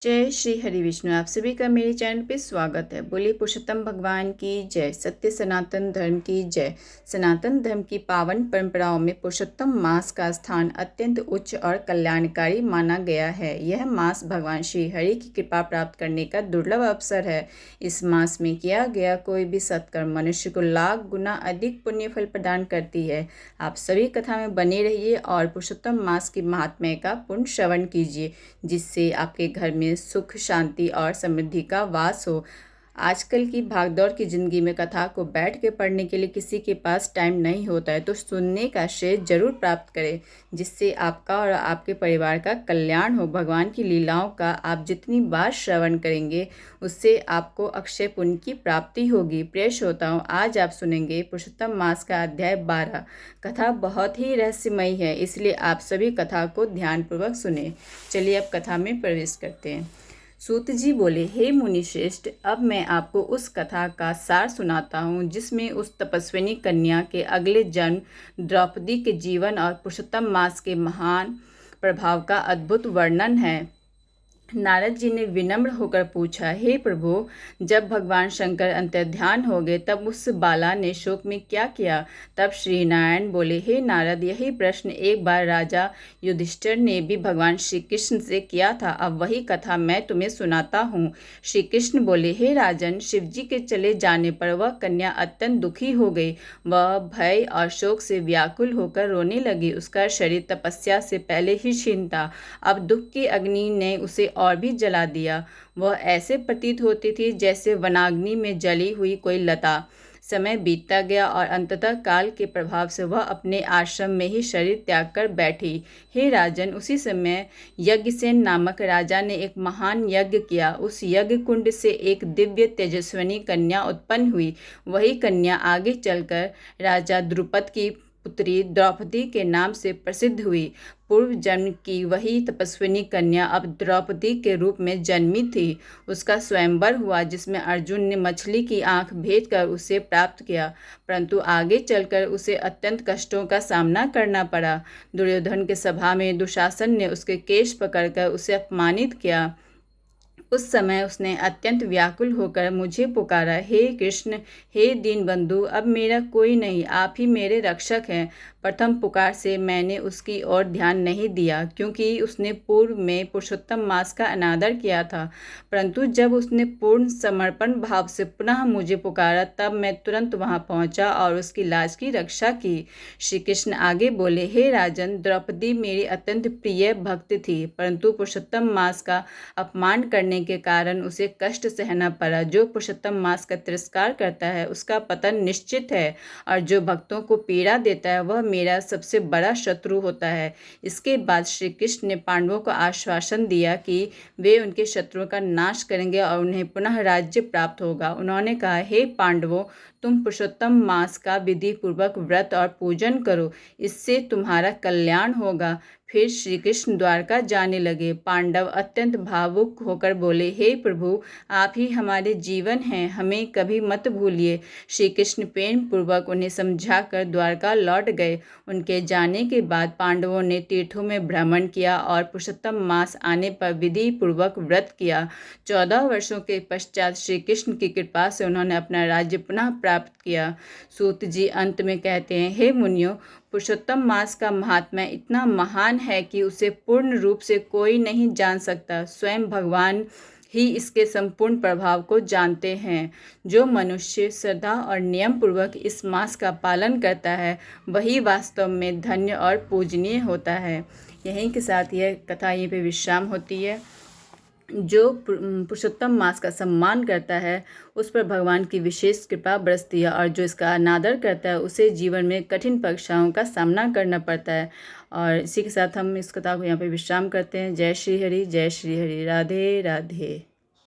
जय श्री हरि विष्णु। आप सभी का मेरे चैनल पे स्वागत है। बोलिए पुरुषोत्तम भगवान की जय। सत्य सनातन धर्म की जय। सनातन धर्म की पावन परंपराओं में पुरुषोत्तम मास का स्थान अत्यंत उच्च और कल्याणकारी माना गया है। यह मास भगवान श्री हरि की कृपा प्राप्त करने का दुर्लभ अवसर है। इस मास में किया गया कोई भी सत्कर्म मनुष्य को लाख गुना अधिक पुण्य फल प्रदान करती है। आप सभी कथा में बने रहिए और पुरुषोत्तम मास की महात्म्य का पूर्ण श्रवण कीजिए, जिससे आपके घर में सुख, शांति और समृद्धि का वास हो। आजकल की भागदौड़ की ज़िंदगी में कथा को बैठ के पढ़ने के लिए किसी के पास टाइम नहीं होता है, तो सुनने का श्रेय जरूर प्राप्त करें, जिससे आपका और आपके परिवार का कल्याण हो। भगवान की लीलाओं का आप जितनी बार श्रवण करेंगे, उससे आपको अक्षय पुण्य की प्राप्ति होगी। प्रिय श्रोताओं, आज आप सुनेंगे पुरुषोत्तम मास का अध्याय 12। कथा बहुत ही रहस्यमयी है, इसलिए आप सभी कथा को ध्यानपूर्वक सुने। चलिए अब कथा में प्रवेश करते हैं। सूत जी बोले, हे मुनि श्रेष्ठ, अब मैं आपको उस कथा का सार सुनाता हूँ जिसमें उस तपस्विनी कन्या के अगले जन्म, द्रौपदी के जीवन और पुरुषोत्तम मास के महान प्रभाव का अद्भुत वर्णन है। नारद जी ने विनम्र होकर पूछा, हे प्रभु, जब भगवान शंकर अंतर्ध्यान हो गए तब उस बाला ने शोक में क्या किया? तब श्री नारायण बोले, हे नारद, यही प्रश्न एक बार राजा युधिष्ठिर ने भी भगवान श्री कृष्ण से किया था। अब वही कथा मैं तुम्हें सुनाता हूँ। श्री कृष्ण बोले, हे राजन, शिव जी के चले जाने पर वह कन्या अत्यंत दुखी हो गई। वह भय और शोक से व्याकुल होकर रोने लगी। उसका शरीर तपस्या से पहले ही क्षीण था। अब दुख की अग्नि ने उसे और भी जला दिया। वह ऐसे प्रतीत होती थी जैसे वनाग्नि में जली हुई कोई लता। समय बीतता गया और अंततः काल के प्रभाव से वह अपने आश्रम में ही शरीर त्याग कर बैठी। हे राजन, उसी समय यज्ञसेन नामक राजा ने एक महान यज्ञ किया। उस यज्ञ कुंड से एक दिव्य तेजस्विनी कन्या उत्पन्न हुई। वही कन्या आगे चलकर राजा द्रुपद की पुत्री द्रौपदी के नाम से प्रसिद्ध हुई। पूर्व जन्म की वही तपस्विनी कन्या अब द्रौपदी के रूप में जन्मी थी। उसका स्वयंवर हुआ, जिसमें अर्जुन ने मछली की आंख भेज कर उसे प्राप्त किया, परंतु आगे चलकर उसे अत्यंत कष्टों का सामना करना पड़ा। दुर्योधन के सभा में दुशासन ने उसके केश पकड़कर उसे अपमानित किया। उस समय उसने अत्यंत व्याकुल होकर मुझे पुकारा, हे कृष्ण, हे दीनबंधु, अब मेरा कोई नहीं, आप ही मेरे रक्षक हैं। प्रथम पुकार से मैंने उसकी ओर ध्यान नहीं दिया, क्योंकि उसने पूर्व में पुरुषोत्तम मास का अनादर किया था। परंतु जब उसने पूर्ण समर्पण भाव से पुनः मुझे पुकारा, तब मैं तुरंत वहां पहुंचा और उसकी लाज की रक्षा की। श्री कृष्ण आगे बोले, हे राजन, द्रौपदी मेरी अत्यंत प्रिय भक्त थी, परंतु पुरुषोत्तम मास का अपमान करने के कारण उसे कष्ट सहना पड़ा। जो पुरुषोत्तम मास का तिरस्कार करता है, उसका पतन निश्चित है, और जो भक्तों को पीड़ा देता है, वह मेरा सबसे बड़ा शत्रु होता है। इसके बाद श्री कृष्ण ने पांडवों को आश्वासन दिया कि वे उनके शत्रुओं का नाश करेंगे और उन्हें पुनः राज्य प्राप्त होगा। उन्होंने कहा, हे पांडवों, तुम पुरुषोत्तम मास का विधि पूर्वक व्रत और पूजन करो, इससे तुम्हारा कल्याण होगा। फिर श्री कृष्ण द्वारका जाने लगे। पांडव अत्यंत भावुक होकर बोले, हे प्रभु, आप ही हमारे जीवन हैं, हमें कभी मत भूलिए। श्री कृष्ण प्रेम पूर्वक उन्हें समझाकर द्वारका लौट गए। उनके जाने के बाद पांडवों ने तीर्थों में भ्रमण किया और पुरुषोत्तम मास आने पर विधि पूर्वक व्रत किया। 14 वर्षों के पश्चात श्री कृष्ण की कृपा से उन्होंने अपना राज्य पुनः प्राप्त किया। सूत जी अंत में कहते हैं, हे मुनियों, पुरुषोत्तम मास का महात्म्य इतना महान है कि उसे पूर्ण रूप से कोई नहीं जान सकता। स्वयं भगवान ही इसके संपूर्ण प्रभाव को जानते हैं। जो मनुष्य श्रद्धा और नियम पूर्वक इस मास का पालन करता है, वही वास्तव में धन्य और पूजनीय होता है। यहीं के साथ यह कथा यहीं पे विश्राम होती है। जो पुरुषोत्तम मास का सम्मान करता है, उस पर भगवान की विशेष कृपा बरसती है, और जो इसका अनादर करता है, उसे जीवन में कठिन परीक्षाओं का सामना करना पड़ता है। और इसी के साथ हम इस कथा को यहाँ पे विश्राम करते हैं। जय श्री हरि, जय श्री हरि, राधे राधे।